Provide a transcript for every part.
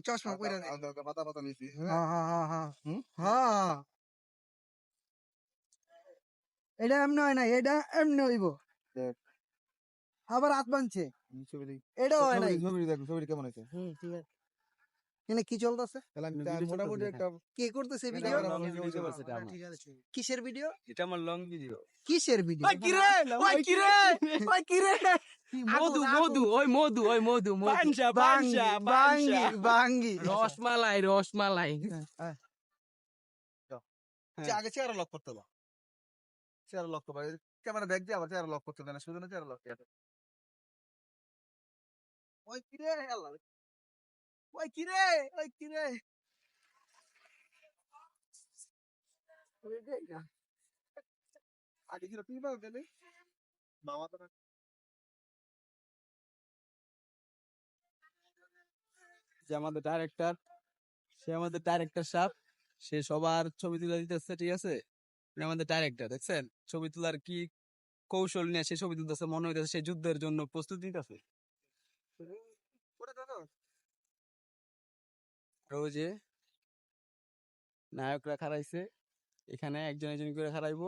চশমা পরে দে। পাতা পাতা নিছি হ্যাঁ হ্যাঁ হ্যাঁ হ্যাঁ হ্যাঁ এটা এমনি হয় না, এটা এমনি হইব। দেখ আবার হাত বানছে, ছবি দেখি এটা হয় নাই। ছবি দেখো ছবি কেমন হয়েছে ঠিক আছে। এখানে কি চলতেছে? মোটামুটি একটা কে করতেছে ভিডিও? ঠিক আছে। কিসের ভিডিও? এটা আমার লং ভিডিও। কিসের ভিডিও? ওই কিরে ওই কিরে ওই কিরে মধু মধু ওই মধু ওই মধু পাঞ্জা পাঞ্জা বাঙ্গি বাঙ্গি রসমালাই রসমালাই আগে চেহারা লক করতে হবে চেহারা লক করতে হবে ক্যামেরা ব্যাক দিয়ে আবার চেহারা লক করতে হবে না শুধু না চেহারা লক করতে ওই কিরে আল্লাহ ওই কিরে ওই কিরে আগে কি তুই বাদ দিলি মামা তো যে আমাদের ডাইরেক্টর সে আমাদের ডাইরেক্টর সাহেব সে সবার ছবি তুলে দিতেছে ঠিক আছে উনি আমাদের ডাইরেক্টর দেখছেন ছবি তোলার কি কৌশল নিয়ে সে ছবি তুলতেছে মনে হইতেছে সে যুদ্ধের জন্য প্রস্তুতি নিতেছে রোজে নায়করা খারাইছে এখানে একজন একজন করে খারাইবো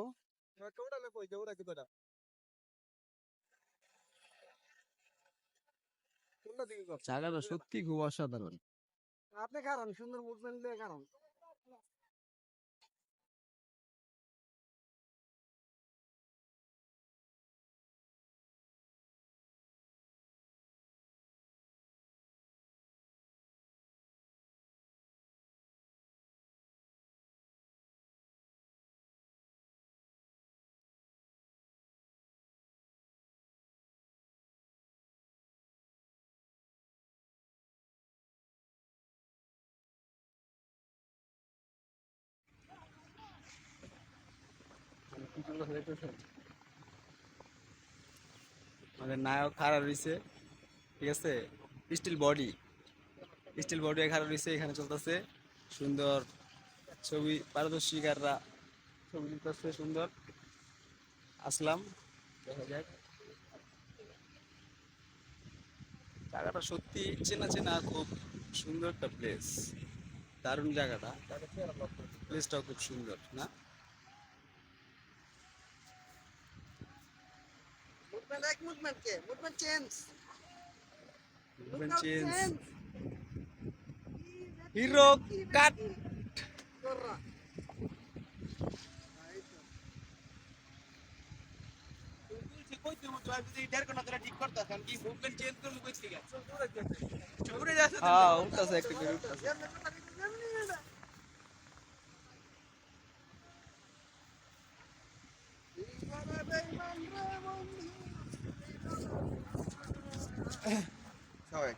জায়গাটা সত্যি খুব অসাধারণ আপনি কারণ সুন্দর মুভমেন্ট দিয়ে কারণ আমাদের নায়ক খাড়া রইছে ঠিক আছে স্টিল বডি খাড়া রইছে এখানে চলতেছে সুন্দর ছবি পারদর্শীকাররা ছবি তুলতেছে সুন্দর আসলাম দেখা যাক জায়গাটা সত্যি চেনা চেনা খুব সুন্দর একটা প্লেস দারুণ জায়গাটা প্লেসটাও খুব সুন্দর না মুভমেন্ট এক মুভমেন্ট কে মুভমেন্ট চেঞ্জ হিরো কাট কররা হ্যাঁ উঠতেছে একটু করে উঠতেছে সবাই